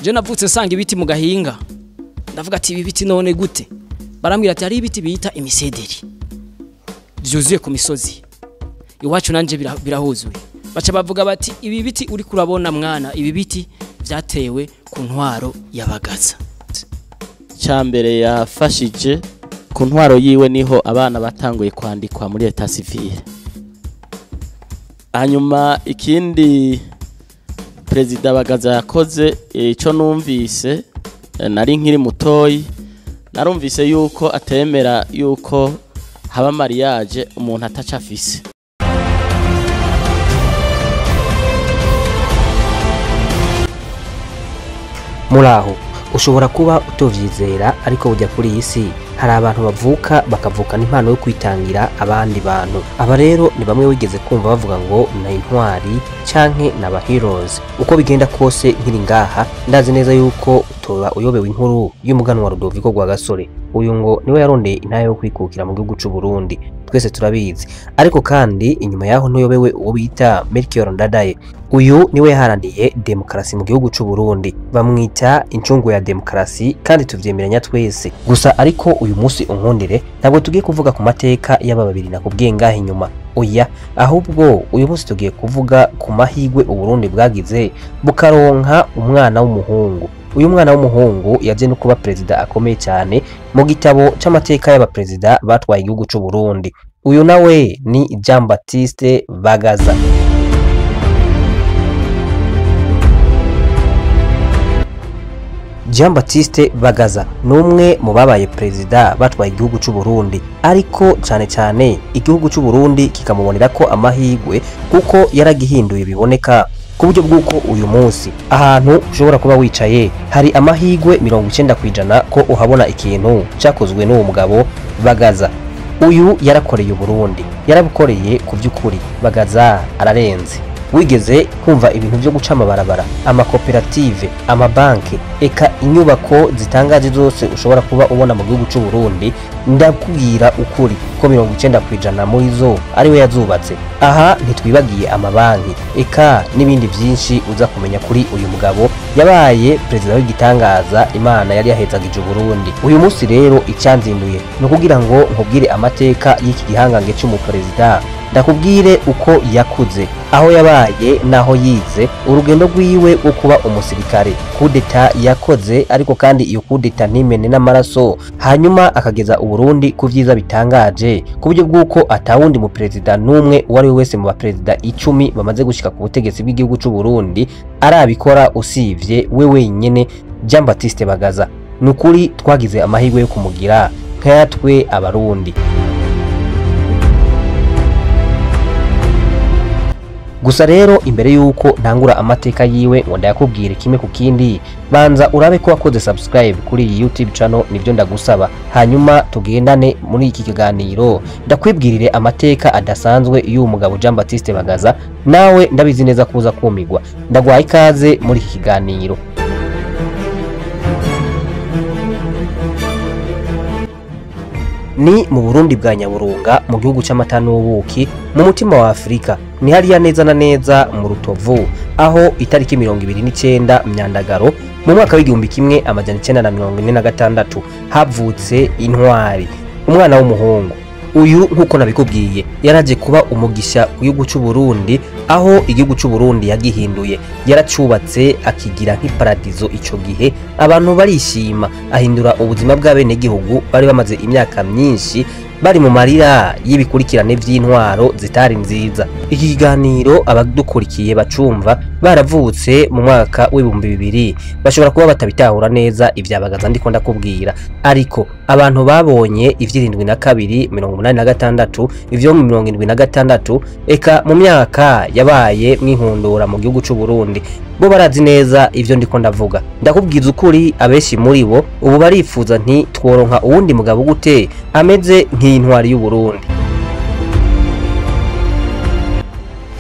je navutse sanga ibiti mu gahinga ndavuga ati ibi biti none gute barambwira ati hari ibiti bita imisederi vyuzuye ku misozi iwacu nanje birahuzuye baca bavuga bati ibi biti uri kurabona mwana ibi biti vyatewe ku ntwaro y'abagaza cyambere yafashije ku ntwaro yiwe niho abana batanguye kwandikwa muri leta civile hanyuma ikindi Perezida Bagaza yakoze ico numvise nari nkiri mutoyi narumvise yuko atemera yuko haba mariage umuntu ataca afise muraho ushobora kuba utovyizera ariko ujya kuri iyi si hari abantu bavuka bakavukana impano yo kwitangira abandi bantu aba rero ni bamwe wigeze kumva bavuga ngo na intwari canke n'aba heroes uko bigenda kose nkiri ngaha ndazi neza yuko utoba uyobewe inkuru y'umuganwa Rudoviko Rwagasore uyu ngo niwe yarondeye intayo yo kwikukira mu gihugu c'u Burundi twese turabizi ariko kandi inyuma yaho ntuyobewe uwo bita Melchior Ndadaye uyu niwe yaharaniye demokarasi mu gihugu c'u Burundi bamwita incungu ya demokarasi kandi tuvyemeranya twese gusa ariko uyu munsi unkundire ntabwo tugiye kuvuga ku mateka y'aba babiri nakubwiye ngaho inyuma oya ahubwo uyu munsi tugiye kuvuga ku mahigwe u Burundi bwagize bukaronka umwana w'umuhungu uyu mwana w'umuhungu yaje no kuba president akomeye cyane mu gitabo c'amateka y'abapresident batwaye igihugu c'u Burundi uyu nawe ni Jean Baptiste Bagaza Jean Baptiste Bagaza numwe mu babaye president batwaye igihugu c'u Burundi ariko cyane cyane igihugu c'u Burundi kikamubonera ko amahigwe kuko yaragihinduye biboneka ku buryo bw'uko uyu munsi ahantu ushobora kuba wicaye hari amahigwe 90% ko uhabona ikintu cyakozwe n'uwo mugabo Bagaza uyu yarakoreye Burundi yarabukoreye ku by'ukuri Bagaza ararenze wigeze kumva ibintu byo guca amabarabara amakoperative amabanki eka inyubako zitangaje zose ushobora kuba ubona mu gihugu c'u Burundi ndakubwira ukuri ko 90% muri zo ari we yazubatse aha ntitwibagiye amabanki eka n'ibindi byinshi uza kumenya kuri uyu mugabo yabaye president w'igitangaza Imana yari yahezagije Burundi uyu munsi rero icyanzinduye no kugira ngo nkubwire amateka y'iki gihangange c'umupresident ndakubwire uko yakuze aho yabaye naho yize urugendo rwiwe wo kuba umusirikare kudeta yakoze ariko kandi iyo kudeta ntimene n'amaraso hanyuma akageza Burundi ku vyiza bitangaje ku buryo bw'uko atawundi mu president numwe wari wese mu bapresident 10 bamaze gushika ku butegetsi bw'igihugu c'u Burundi arabikora usivye we wenyene Jean Baptiste Bagaza nukuri twagize amahirwe yo kumugira nkatwe abarundi gusa rero imbere yuko ntangura amateka yiwe ngo ndayakubwire kimwe ku kindi banza urabe ko wakoze subscribe kuri iyi YouTube channel nivyo ndagusaba hanyuma tugendane muri iki kiganiro ndakwibwirire amateka adasanzwe y'uwo mugabo Jean Baptiste Bagaza nawe ndabizi neza kuza kumigwa ndagwaye ikaze muri iki kiganiro ni mu Burundi bwa Nyaburunga mu gihugu c'amata n'ubuki mu mutima wa Afrika ni hariya neza na neza mu Rutovu aho itariki 29 Myandagaro mu mwaka w'igihumbi kimwe amajana 1946 havutse intwari umwana w'umuhungu uyu nkuko nabikubwiye yaraje kuba umugisha ku gihugu c'u Burundi aho igihugu c'u Burundi yagihinduye yaracubatse akigira nk'iparadizo ico gihe abantu barishima ahindura ubuzima bw'abene gihugu bari bamaze imyaka myinshi bari mu marira y'ibikurikirane vy'intwaro zitari nziza iki kiganiro abadukurikiye bacumva baravutse mu mwaka w'2000 bashobora kuba batabitahura neza ivyabagaza ndiko ndakubwira ariko abantu babonye ivy'72 86 ivyo mu 76 eka mu myaka yabaye mwinkundura mu gihugu c'u Burundi bo barazi neza ivyo ndiko ndavuga ndakubwiza ukuri abeshi muri bo ubu barifuza nti tworonka uwundi mugabo gute ameze nk'intwari y'u Burundi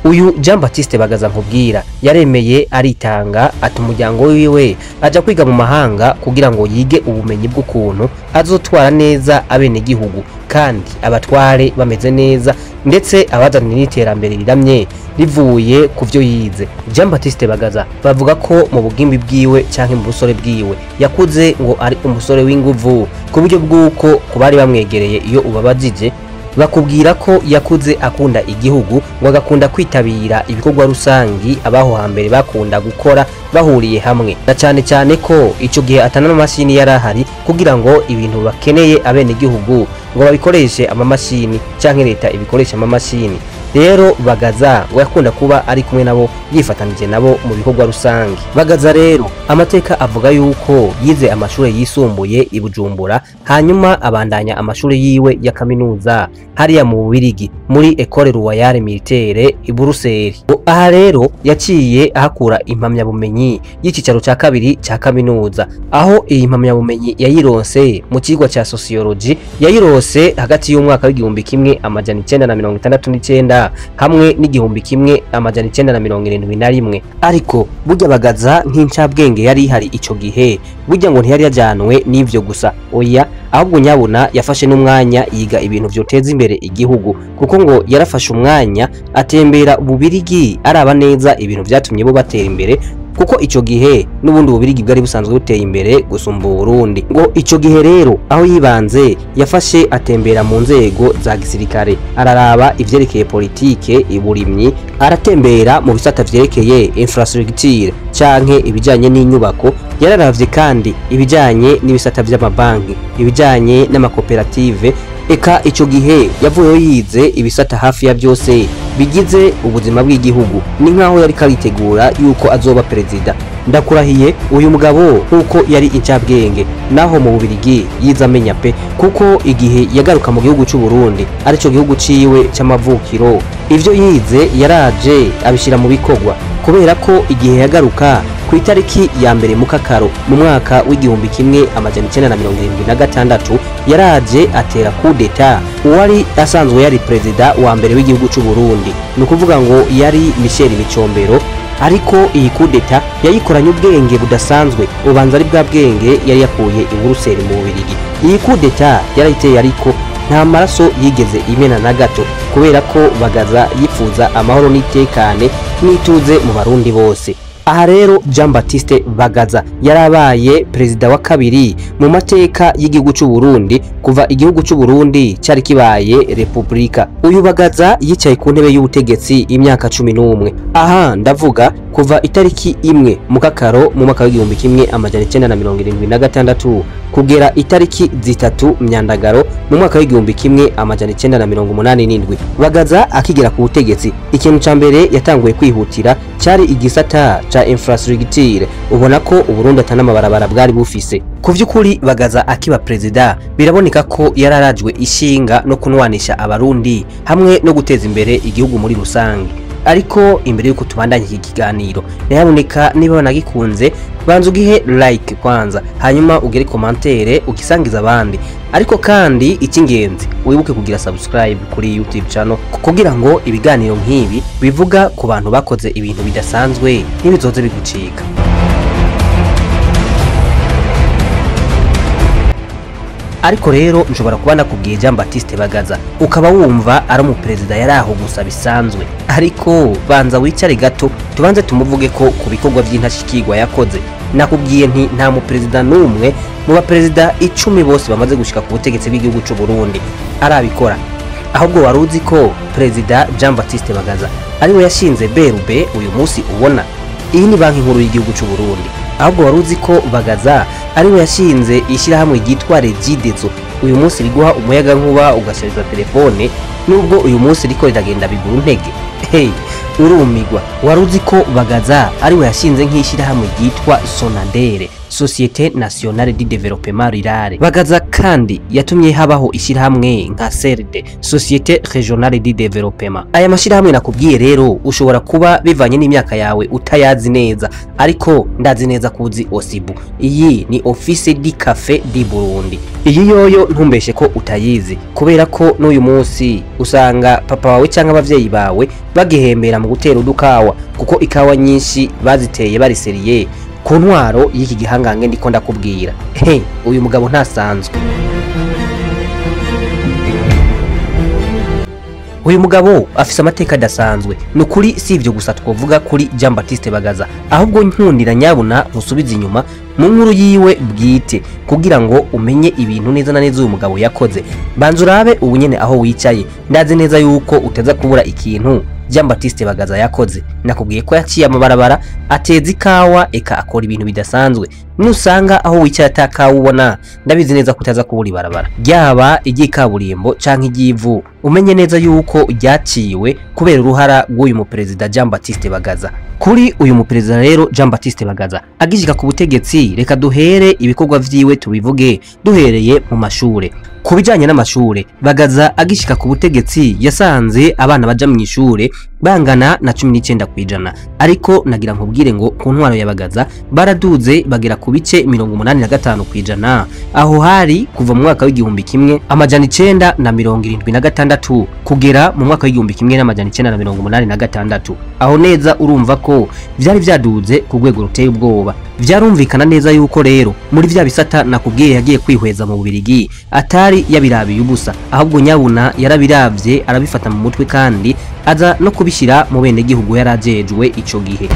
uyu Jean Baptiste Bagaza nkubwira yaremeye aritanga ati umuryango wiwe aja kwiga mu mahanga kugira ngo yige ubumenyi bw'ukuntu azotwara neza abene gihugu kandi abatware bameze neza ndetse abazanira n'iterambere riramye rivuye ku byo yize. Jean Baptiste Bagaza bavuga ko mu bugimbi bwiwe canke mu busore bwiwe yakuze ngo ari umusore w'inguvu ku buryo bw'uko kubari bamwegereye iyo ubabajije bakubwira ko yakuze akunda igihugu ngo agakunda kwitabira ibikorwa rusangi abaho hambere bakunda gukora bahuriye hamwe, na cyane cyane ko ico gihe atanama mashini yarahari kugira ngo ibintu bakeneye abene igihugu ngo babikoreshe amamashini canke leta ibikoresha amamashini. Rero Bagaza ngo yakunda kuba ari kumwe nabo yifatanije nabo mu bikorwa rusangi. Bagaza rero amateka avuga yuko yize amashuri yisumbuye i Bujumbura hanyuma abandanya amashuri yiwe ya kaminuza hariya mu Bubiligi muri École Royale Militaire i Bruxelles. Aha rero yaciye ahakura impamya bumenyi y'ikicaro ca kabiri ca kaminuza, aho iyi impamya bumenyi yayironse mu kigo ca sociology yayironse hagati y'umwaka w'igihumbi kimwe amajana 1969 hamwe n'igihumbi kimwe amajana 1971. Ariko burya Bagaza nk'incabwenge yari ihari ico gihe, burya ngo ntiyari yajanwe n'ivyo gusa, oya ahubwo nyabona yafashe n'umwanya yiga ibintu vyoteza imbere igihugu, kuko ngo yarafashe umwanya atembera Ububirigi araba neza ibintu vyatumye bo batera imbere, kuko ico gihe n'ubundi Ububirigi bwari busanzwe buteye imbere gusumba Burundi. Ngo ico gihe rero aho yibanze yafashe atembera mu nzego za gisirikare, araraba ivyerekeye politike, iburimyi, aratembera mu bisata vyerekeye infrastructure canke ibijanye n'inyubako, yararavye kandi ibijanye n'ibisata vy'amabanki, ibijanye n'amakoperative. Eka ico gihe yavuyeho yize ibisata hafi ya byose bigize ubuzima bw'igihugu, ni nkaho yari karitegura yuko azoba perezida. Ndakurahiye uyu mugabo nkuko yari incabwenge, naho mu Bubiligi yiza amenya pe, kuko igihe yagaruka mu gihugu cy'u Burundi arico gihugu ciwe c'amavukiro, ivyo yize yaraje abishira mu bikorwa, kubera ko igihe yagaruka ku itariki ya mbere mu Kakaro mu mwaka w'igihumbi kimwe amajana 1976 yaraje atera coup d'etat uwari asanzwe yari perezida wa mbere w'igihugu cy'u Burundi, ni ukuvuga ngo yari Michel Micombero. Ariko iyi coup d'etat yayikoranye ubwenge budasanzwe, ubanza ari bwa bwenge yari yakuye i Bruxelles mu Bubiligi. Iyi coup d'etat yarayiteye ariko nta maraso yigeze imena na gato, kubera ko Bagaza yifuza amahoro n'itekane n'ituze mu Barundi bose. Aha rero Jean Baptiste Bagaza yarabaye perezida wa kabiri mu mateka y'igihugu cy'u Burundi kuva igihugu cy'u Burundi cyari kibaye republika. Uyu Bagaza yicaye ku ntebe y'ubutegetsi imyaka 11. Aha ndavuga kuva itariki imwe mu Kakaro mu mwaka w'igihumbi kimwe amajana 1976 kugera itariki zitatu Myandagaro mu mwaka w'igihumbi kimwe amajana 1987. Bagaza akigera ku butegetsi, ikintu ca mbere yatanguye kwihutira cyari igisata ca infrastructure. Ubona ko Uburundi atanamabarabara bwari bufise. Ku vy'ukuri Bagaza akiba perezida biraboneka ko yararajwe ishinga no kunwanisha abarundi hamwe no guteza imbere igihugu muri rusange. Ariko imbere yuko tubandanye iki kiganiro, nyamuneka niba wanagikunze banza ugihe like kwanza, hanyuma ugere commentaire ugisangiza abandi. Ariko kandi icy'ingenzi wibuke kugira subscribe kuri YouTube channel kugira ngo ibiganiro nk'ibi bivuga ku bantu bakoze ibintu bidasanzwe ntibizoze bigucika. Ariko rero nshobora kuba nakubwiye Jean Baptiste Bagaza ukaba wumva ari umuperezida yaraho gusa bisanzwe, ariko banza wicare gato tubanze tumuvuge ko ku bikorwa by'intashikirwa yakoze. Nakubwiye nti nta muperezida n'umwe mu baperezida 10 bose bamaze gushika ku butegetsi bw'igihugu cy'u Burundi arabikora. Ahubwo waruzi ko perezida Jean Baptiste Bagaza ari we yashinze BRB uyu munsi ubona. Iyi ni banki nkuru y'igihugu cy'u Burundi. Ahubwo waruzi ko Bagaza ari we yashinze ishyirahamwe ryitwa Regidezo, uyu munsi riguha umuyaga nkuba ugashariza telefone, nubwo uyu munsi riko riragenda bigura intege. Hey, urumigwa. Waruzi ko Bagaza ari we yashinze nk'ishyirahamwe ryitwa Sonadere, Société Nationale de Développement Rural. Bagaza kandi yatumye habaho ishyirahamwe nka CRD, Société Régionale de Développement. Aya mashyirahamwe nakubwiye rero ushobora kuba bivanye n'imyaka yawe utayazi neza, ariko ndazi neza kuzi Osibu. Iyi ni Office du Café du Burundi. Iyi yoyo ntumbeshe ko utayizi, kubera ko n'uyu munsi usanga papa wawe cyangwa abavyeyi bawe bagihembera mu gutera udukawa, kuko ikawa nyinshi baziteye bariseriye ku ntwaro y'iki gihangange ndiko ndakubwira. Uyu mugabo ntasanzwe. uyu mugabo afise amateka adasanzwe nukuri si ivyo gusa twovuga kuri Jean Baptiste Bagaza ahubwo nkundira nyabuna musubiza inyuma mu nkuru yiwe bwite kugira ngo umenye ibintu neza na neza uyu mugabo yakoze banza urabe ubu nyene aho wicaye ndazi neza yuko uteza kubura ikintu Jean Baptiste Bagaza yakoze nakubwiye ko yaciye amabarabara ateza ikawa eka akora ibintu bidasanzwe nusanga aho wicaye atakawa ubona ndabizi neza kutaza kubura ibarabara ryaba igikaburimbo canke igivu umenye neza yuko ryaciwe kubera uruhara rw'uyu muperezida Jean Baptiste Bagaza kuri uyu muperezida rero Jean Baptiste Bagaza agishika ku butegetsi reka duhere ibikorwa vyiwe tubivuge duhereye mu mashure ku bijanye n'amashure Bagaza agishika ku butegetsi yasanze abana baja mu ishure bangana na 19% ariko nagira nkubwire ngo ku ntwaro ya Bagaza baraduze bagera ku bice 85% aho hari kuva mu mwaka w'igihumbi kimwe amajana 976 kugera mu mwaka w'igihumbi kimwe n'amajana 986 aho neza urumva ko vyari vyaduze ku rwego ruteye ubwoba vyarumvikana neza yuko rero muri vya bisata nakubwiye yagiye kwihweza mu Bubirigi atari yabirabiye ubusa ahubwo nyabuna yarabiravye arabifata mu mutwe kandi aza no kubishira mu bene gihugu yarajejwe ico gihe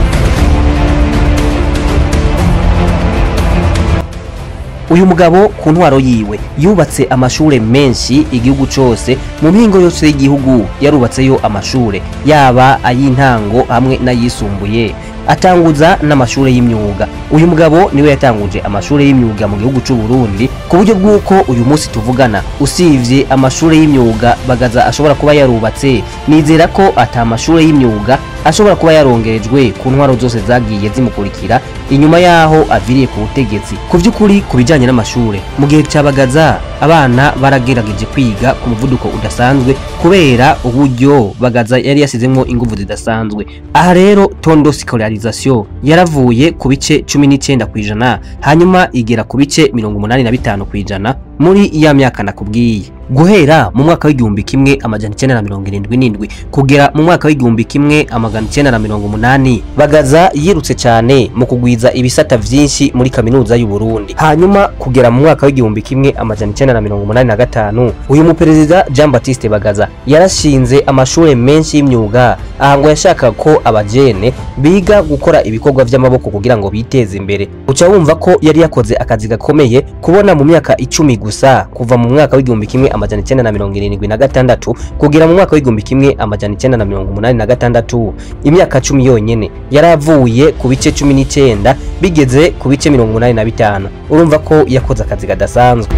uyu mugabo ku ntwaro yiwe yubatse amashure menshi igihugu cose mu mpingo yose y'igihugu yarubatseyo amashure yaba ay'intango hamwe n'ayisumbuye atanguza n'amashure y'imyuga uyu mugabo niwe yatanguje amashure y'imyuga mu gihugu cy'u Burundi ku buryo bw'uko uyu munsi tuvugana usivye amashure y'imyuga Bagaza ashobora kuba yarubatse nizera ko atamashure y'imyuga ashobora kuba yarongerejwe ku ntwaro zose zagiye zimukurikira inyuma yaho aviriye ku butegetsi ku by'ukuri ku bijanye n'amashure mu gihe cya Bagaza abana baragerageje kwiga ku muvuduko udasanzwe kubera uburyo Bagaza yari yasizemwo ingufu zidasanzwe aha rero tondo scolarisation yaravuye ku bice 19% hanyuma igera ku bice 85% muri ya myaka nakubwiye guhera mu mwaka w'igihumbi kimwe amajana 977 kugera mu mwaka w'igihumbi kimwe amajana 980 Bagaza yirutse cyane mu kugwiza ibisata vyinshi muri kaminuza y'u Burundi hanyuma kugera mu mwaka w'igihumbi kimwe amajana 985 uyu muperezida Jean Baptiste Bagaza yarashinze amashure menshi y'imyuga ahango yashaka ko abajene biga gukora ibikorwa vy'amaboko kugira ngo biteze imbere uca wumva ko yari yakoze akazi gakomeye kubona mu myaka 10 gusa kuva mu mwaka w'igihumbi kimwe amajana 976 kugera mu mwaka w'igihumbi kimwe amajana 986 imyaka 10 yonyene yaravuye ku bice 19 bigeze ku bice 85 urumva ko yakoze akazi gadasanzwe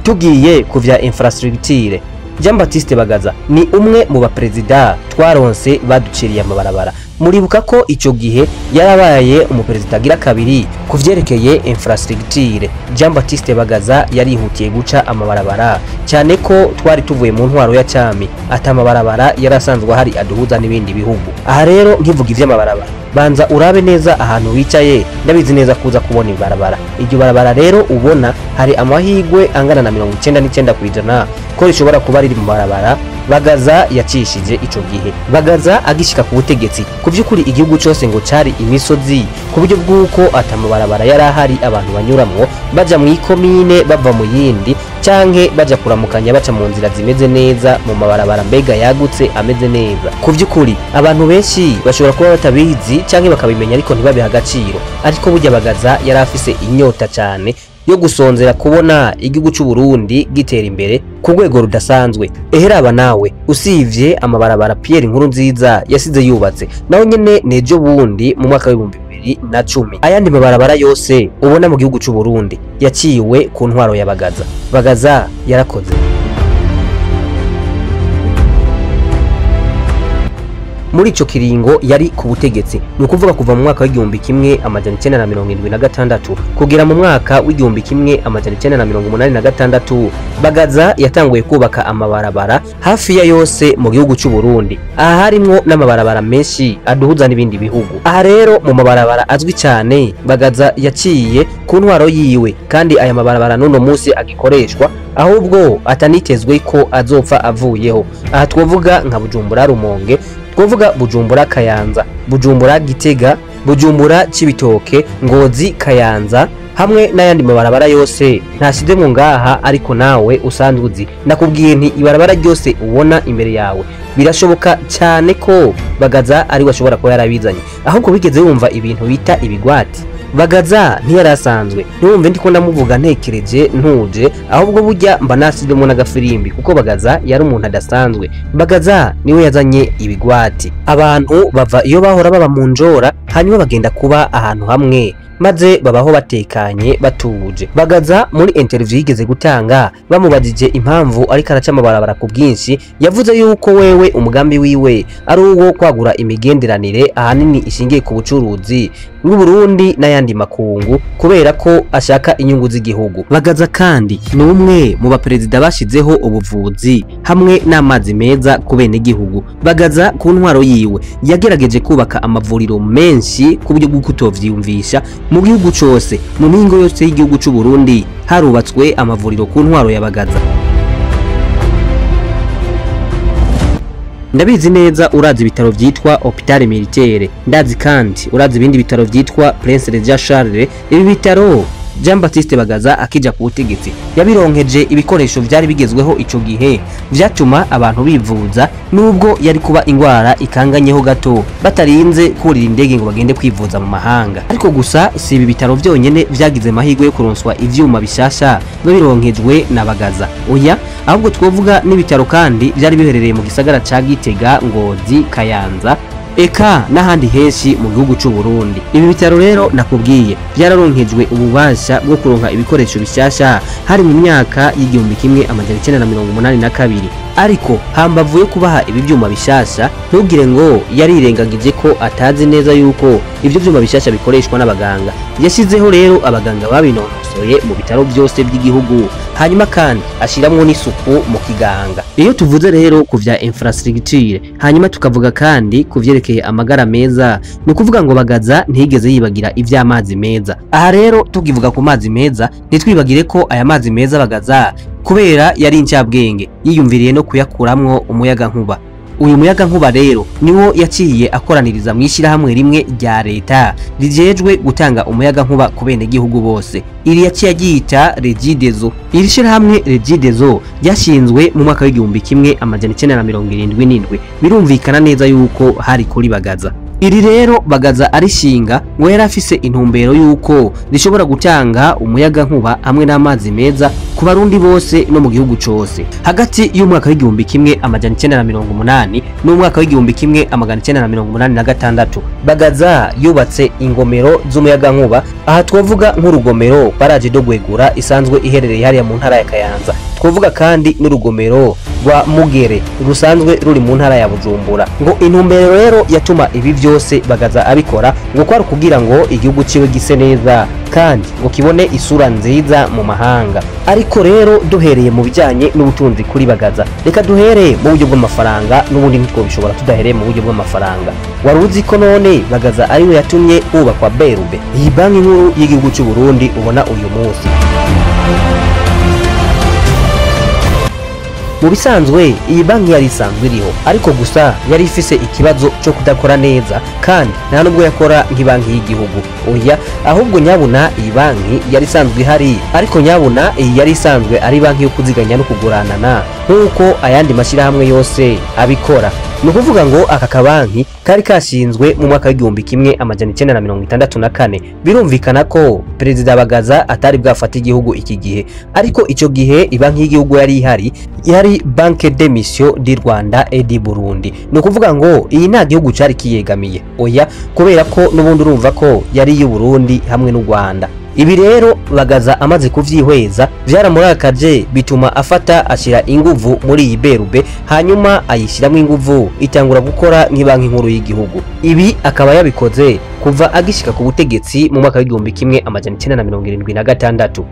tugiye kuvya infrastructure Jean Baptiste Bagaza ni umwe mu baperezida twaronse baduciriye amabarabara muribuka ko ico gihe yarabaye umuperezida agira kabiri kuvyerekeye infrastructure Jean Baptiste Bagaza yarihutiye guca amabarabara cyane ko twari tuvuye mu ntwaro ya cyami atamabarabara yarasanzwe hari aduhuza n'ibindi bihugu aha rero nkivuga ivy'amabarabara banza urabe neza ahantu wicaye ndabizi neza kuza kubona ibarabara iryo barabara rero ubona hari amahigwe angana na 99% ko rishobora kuba riri mu barabara Bagaza yacishije ico gihe Bagaza agishika ku butegetsi ku by'ukuri igihugu cyose ngo cari imisozi ku buryo bw'uko atamabarabara yarahari abantu banyuramwo baja mu ikomine bava mu yindi canke baja kuramukanya baca mu nzira zimeze neza mu mabarabara mbega yagutse ameze neza ku by'ukuri abantu benshi bashobora kuba batabizi canke bakabimenya ariko ntibabiha agaciro ariko burya Bagaza yarafise inyota cyane yo gusonzera kubona igihugu cy'u Burundi gitera imbere ku rwego rudasanzwe eheraba nawe usivye amabarabara Pierre Nkurunziza yasize yubatse naho nyene nejo bundi mu mwaka wa 2010 ayandi mabarabara yose ubona mu gihugu cy'u Burundi yaciwe ku ntwaro ya Bagaza Bagaza yarakoze muri ico kiringo yari ku butegetsi nukuvuga kuva mu mwaka w'igihumbi kimwe amajana 976 kugera mu mwaka w'igihumbi kimwe amajana 986 Bagaza yatanguye kubaka amabarabara hafi ya yose mu gihugu cy'u Burundi aha harimwo n'amabarabara menshi aduhuza n'ibindi bihugu aha rero mu mabarabara azwi cyane Bagaza yaciye ku ntwaro yiwe kandi aya mabarabara nuno munsi agikoreshwa ahubwo atanitezwe ko azopfa avuyeho aha twovuga nka Bujumbura Rumonge twovuga Bujumbura Kayanza Bujumbura Gitega Bujumbura Cibitoke Ngozi Kayanza hamwe n'ayandi mabarabara yose ntasize mu ngaha ariko nawe usanzwe uzi. Nakubwiye nti ibarabara ryose ubona imbere yawe birashoboka cyane ko Bagaza ari washobora kuba yarabizanye, ahubwo bigeze wumva ibintu bita ibigwati. Bagaza ntiyarasanzwe, ntiwumve ndiko ndamuvuga ntekereje ntuje, ahubwo burya mba nasizemo n'agafirimbi kuko Bagaza yari umuntu adasanzwe. Bagaza niwe yazanye ibigwati, abantu bava iyo bahora baba mu njora hanyuma bagenda kuba ahantu hamwe maze babaho batekanye batuje. Bagaza muri interview yigeze gutanga bamubajije impamvu ariko araca amabarabara ku bwinshi, yavuze yuko wewe umugambi wiwe ari uwo kwagura imigenderanire ahanini ishingiye ku bucuruzi n'u Burundi n'ayandi makungu kubera ko ashaka inyungu z'igihugu. Bagaza kandi ni umwe mu baperezida bashizeho ubuvuzi hamwe n'amazi meza ku bene gihugu. Bagaza ku ntwaro yiwe yagerageje kubaka amavuriro menshi ku buryo bwo kutovyiyumvisha mu gihugu cyose. Mu mingo yose y'igihugu cy'u Burundi harubatswe amavuriro ku ntwaro ya Bagaza. Ndabizi neza urazi ibitaro vyitwa Hôpital Militaire, ndazi kandi urazi ibindi bitaro vyitwa Prince Regent Charles. Ibi bitaro Jean Baptiste Bagaza akija ku butegetsi yabironkeje ibikoresho vyari bigezweho ico gihe vyatuma abantu bivuza nubwo yari kuba ingwara ikanganyeho gato batarinze kurira indege ngo bagende kwivuza mu mahanga. Ariko gusa si ibi bitaro vyonyene vyagize amahirwe yo kuronswa ivyuma bishasha bironkejwe na Bagaza. Oya, ahubwo twovuga n'ibitaro kandi vyari biherereye mu gisagara ca Gitega, Ngozi, Kayanza eka n'ahandi henshi mu gihugu cy'u Burundi. Ibi bitaro rero nakubwiye byararonkejwe ububasha bwo kuronka ibikoresho bishasha hari mu myaka y'igihumbi kimwe amajana 1982, ariko hambavu yo kubaha ibi byuma bishasha ntugire ngo yarirengagije ko atazi neza yuko ibyo byuma bishasha bikoreshwa n'abaganga. Yashizeho rero abaganga babinonosoye mu bitaro byose by'igihugu, hanyuma kandi ashiramwo n'isuku mu kiganga. Iyo tuvuze rero ku vya infrastructure hanyuma tukavuga kandi ku vyerekeye amagara meza, ni kuvuga ngo Bagaza ntigeze yibagira ivy'amazi meza. Aha rero tukivuga ku mazi meza ntitwibagire ko aya mazi meza Bagaza kubera yari incabwenge yiyumviriye no kuyakuramwo umuyaga nkuba. Uyu muyaga nkuba rero niwo yaciye akoraniriza mwishirahamwe rimwe rya leta rijejwe gutanga umuyaga nkuba ku bene gihugu bose. Iri yaciye agita Regideso. Iri shirahamwe Regideso ryashinzwe mu mwaka w'igihumbi kimwe amajana 1977. Birumvikana neza yuko hari kuri Bagaza. Iri rero Bagaza arishinga ngo yari afise intumbero yuko rishobora gutanga umuyaga nkuba hamwe n'amazi meza ku barundi bose no mu gihugu cyose. Hagati y'umwaka w'igihumbi kimwe amajana 1980 n'umwaka w'igihumbi kimwe amajana 1986 Bagaza yubatse ingomero z'umuyaga nkuba. Aha twovuga nk'urugomero Baraje do Gwegura isanzwe iherereye hariya mu ntara ya Kayanza. Twovuga kandi n'urugomero rwa Mugere rusanzwe ruri mu ntara ya Bujumbura. Ngo intumbero rero yatuma ibi byose Bagaza abikora ngo kwari kugira ngo igihugu ciwe gise neza kandi ngo kibone isura nziza mu mahanga. Ariko rero duhereye mu bijanye n'ubutunzi kuri Bagaza, reka duhere mu buryo bw'amafaranga, n'ubundi nitwo bishobora tudahereye mu buryo bw'amafaranga. Waruzi ko none Bagaza ari we yatumye hubakwa BRB, iyi banki nkuru y'igihugu cy'u Burundi ubona uyu munsi. Mu bisanzwe iyi banki yari isanzwe iriho, ariko gusa yari ifise ikibazo cyo kudakora neza kandi nta nubwo yakora nk'ibanki y'igihugu. Oya, ahubwo nyabuna iyi banki yari isanzwe ihari, ariko nyabuna iyi yari isanzwe ari banki yo kuziganya no kuguranana nk'uko ayandi mashirahamwe yose abikora. Ni ukuvuga ngo aka kabanki kari kashinzwe mu mwaka w'igihumbi kimwe amajana 1964. Birumvikana ko Perezida Bagaza atari bwafata igihugu iki gihe, ariko ico gihe ibanki y'igihugu yari ihari, yari Banque de Mission du Rwanda et du Burundi. Ni ukuvuga ngo iyi nta gihugu cari kiyegamiye. Oya, kubera ko n'ubundi urumva ko yari y'u Burundi hamwe n'u Rwanda. Ibi rero Bagaza amaze kuvyihweza vyaramurakaje, bituma afata ashira inguvu muri iyi BRB, hanyuma ayishiramwe inguvu itangura gukora nk'ibanki nkuru y'igihugu. Ibi akaba yabikoze kuva agishika ku butegetsi mu mwaka w'igihumbi kimwe amajana 1976.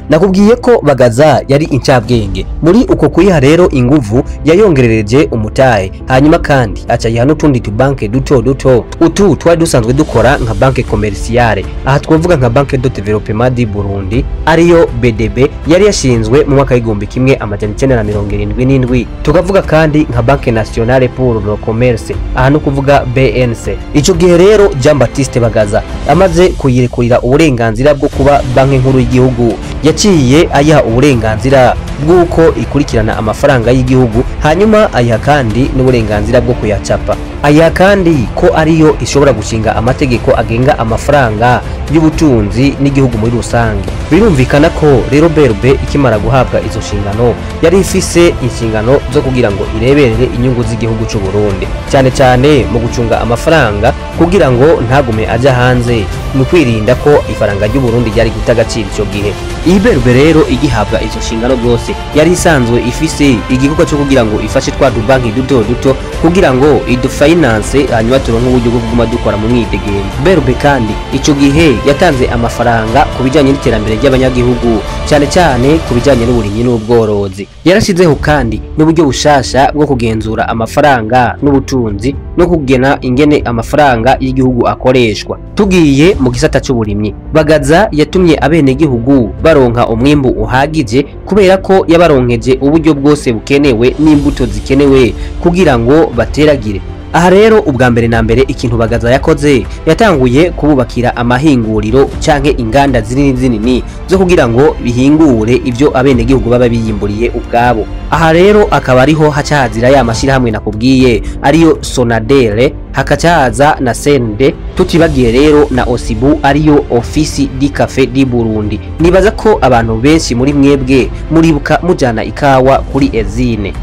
Nakubwiye ko Bagaza yari incabwenge muri uko kuyiha rero inguvu yayongerereje umutahe, hanyuma kandi aca yiha n'utundi tubanke duto duto utu twari dusanzwe dukora nka banke commerciale, aha twovuga nka banke de développement du Burundi ariyo BDB yari yashinzwe mu mwaka w'igihumbi kimwe amajana 1977, tukavuga kandi nka banke nationale pour le commerce, aha no kuvuga BNC. Ico gihe rero Jean Baptiste Bagaza amaze kuyirekurira uburenganzira bwo kuba banke nkuru y'igihugu, yaciye ayiha uburenganzira bw'uko ikurikirana amafaranga y'igihugu, hanyuma ayiha kandi n'uburenganzira bwo kuyacapa, ayiha kandi ko ariyo ishobora gushinga amategeko agenga amafaranga y'ubutunzi n'igihugu muri rusange. Birumvikana ko rero BRB ikimara guhabwa izo nshingano yari ifise inshingano zo kugira ngo ireberere inyungu z'igihugu cy'u Burundi, cyane cyane mu gucunga amafaranga kugira ngo ntagume aja hanze, mu kwirinda ko ifaranga ry'u Burundi ryari guta agaciro ico gihe. Iyi BRB rero igihabwa izo nshingano zose yari isanzwe ifise igikorwa cyo kugira ngo ifashe twa banki duto duto kugira ngo idufinance, hanyuma turonke uburyo bwo kuguma dukora mu mwidegemvyo. BRB kandi ico gihe yatanze amafaranga ku bijanye n'iterambere ry'abanyagihugu, cyane cyane ku bijanye n'uburimyi n'ubworozi. Yarashizeho kandi n'uburyo bushasha bwo kugenzura amafaranga n'ubutunzi no kugena ingene amafaranga y'igihugu akoreshwa. Tugiye mu gisata cy'uburimyi, Bagaza yatumye abenegihugu baronka umwimbu uhagije kubera ko yabaronkeje uburyo bwose bukenewe n'imbuto zikenewe kugira ngo bateragire. Aha rero ubwa mbere na mbere ikintu Bagaza yakoze, yatanguye kububakira amahinguriro canke inganda zinini zo kugira ngo bihingure ivyo abenegihugu baba biyimburiye ubwabo. Aha rero akaba ariho haca hazira ya mashirahamwe nakubwiye ariyo Sonadere, hakaca haza na Sende, tutibagiye rero na Osibu ariyo Office di Café di Burundi. Nibaza ko abantu benshi muri mwebwe muribuka mujana ikawa kuri Ezine.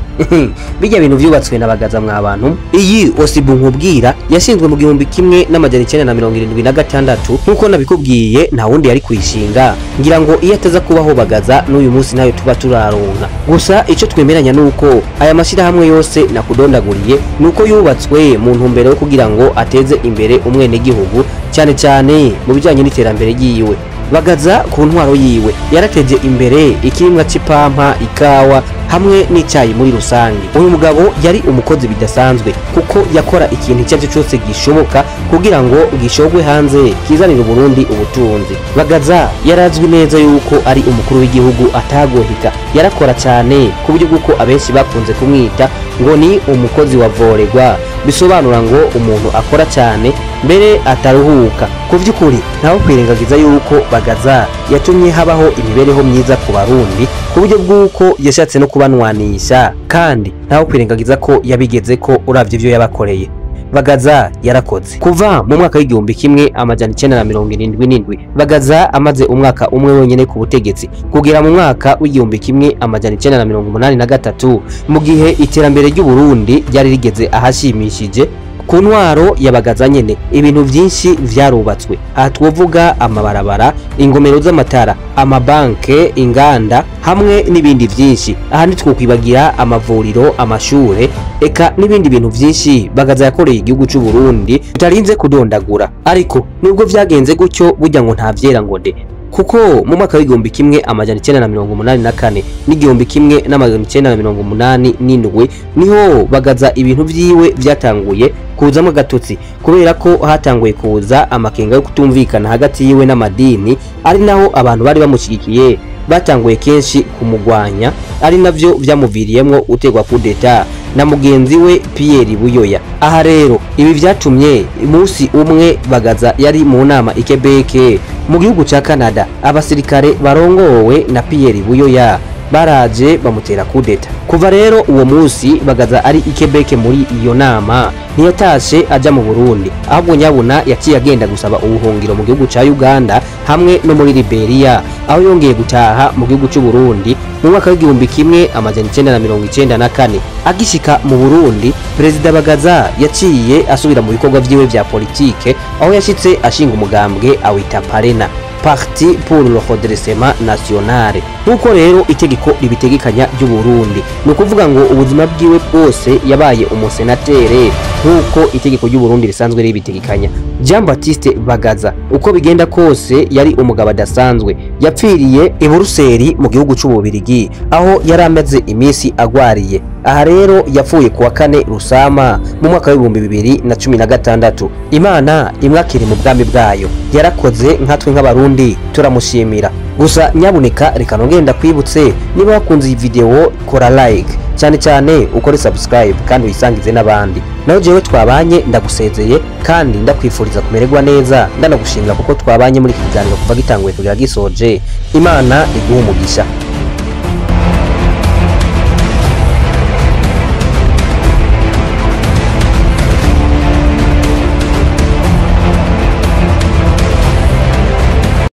Bijya bintu vyubatswe na Bagaza mw'abantu. Iyi Osibu nkubwira yashinzwe mu gihumbi kimwe n'amajana 1976, nkuko nabikubwiye nta wundi yari kuyishinga, ngira ngo iyo ataza kubaho Bagaza n'uyu munsi nayo tuba turaronka. Gusa ico twemeranya nuko aya mashirahamwe yose nakudondaguriye nuko yubatswe mu ntumbero yo kugira ngo ateze imbere umwene gihugu, cyane cyane mu bijanye n'iterambere ryiwe. Bagaza ku ntwaro yiwe yarateje imbere ikirimwa c'ipampa, ikawa hamwe n'icyayi muri rusange. Uyu mugabo yari umukozi bidasanzwe kuko yakora ikintu icyo cyose gishoboka kugira ngo gishogwe hanze kizanira Burundi ubutunzi. Bagaza yarazwi neza yuko ari umukuru w'igihugu atagohika, yarakora cyane ku buryo bw'uko abenshi bakunze kumwita ngo ni umukozi wa voregwa, bisobanura ngo umuntu akora cyane mbere ataruhuka. Ku vy'ukuri ntaho kwirengagiza yuko Bagaza yatumye habaho imibereho myiza ku Barundi ku buryo bw'uko yashatse no kubanwanisha, kandi ntaho kwirengagiza ko yabigeze ko uravye ivyo yabakoreye. Bagaza yarakoze kuva mu mwaka w'igihumbi kimwe amajana 1977, Bagaza amaze umwaka umwe wenyene ku butegetsi kugera mu mwaka w'igihumbi kimwe amajana 1983, mu gihe iterambere ry'u Burundi ryari rigeze ahashimishije. Ku ntwaro ya Bagaza nyene ibintu vyinshi vyarubatswe, aha twovuga amabarabara, ingomero z'amatara, amabanke, inganda hamwe n'ibindi vyinshi. Aha ntitwokwibagira amavuriro, amashure, eka n'ibindi bintu vyinshi Bagaza yakoreye igihugu cy'u Burundi tutarinze kudondagura. Ariko nubwo vyagenze gutyo burya ngo nta vyera ngo de, kuko mu mwaka w'igihumbi kimwe amajana 1984 n'igihumbi kimwe n'amajana 1987 niho Bagaza ibintu vyiwe vyatanguye kuzamo agatotsi, kubera ko hatanguye kuza amakenga yo kutumvikana hagati yiwe n'amadini, ari naho abantu bari bamushigikiye batanguye kenshi kumugwanya, ari navyo vyamuviriyemwo utegwa kudeta na mugenzi we Pierre Buyoya. Aha rero ibi vyatumye umunsi umwe Bagaza yari mu nama i Quebec mu gihugu ca Canada, abasirikare barongowe na Pierre Buyoya baraje bamutera kudeta. Kuva rero uwo munsi Bagaza ari i Quebec muri iyo nama ntiyatashe aja mu Burundi, ahubwo nyabuna yaciye agenda gusaba ubuhungiro mu gihugu ca Uganda hamwe no muri Liberia, aho yongeye gutaha mu gihugu cy'u Burundi mu mwaka w'igihumbi kimwe amajana 1994. Agishika mu Burundi, Perezida Bagaza yaciye asubira mu bikorwa vyiwe vya politike, aho yashitse ashinga umugambwe awita Parena. Parti pour le redressement national. Nkuko rero itegeko ribitegekanya ry'u Burundi, ni ukuvuga ngo ubuzima bwiwe bwose yabaye umusenatere nkuko itegeko ry'u Burundi risanzwe ribitegekanya. Jean Baptiste Bagaza uko bigenda kose yari umugabo adasanzwe, yapfiriye i Buruseli mu gihugu c'Ububirigi aho yari amaze iminsi agwariye. Aha rero yapfuye kuwa 4 Rusama mu mwaka wa 2016. Imana imwakire mu bwami bwayo, yarakoze nkatwe nk'abarundi turamushimira. Gusa nyabuneka reka nongenda kwibutse, niba wakunze iyi video kora like, cyane cyane ukore subscribe kandi uyisangize n'abandi. Naho jewe twabanye ndagusezeye kandi ndakwifuriza kumererwa neza, ndanagushimira kuko twabanye muri iki kiganiro kuva gitanguye kugera gisoje. Imana iguhe umugisha.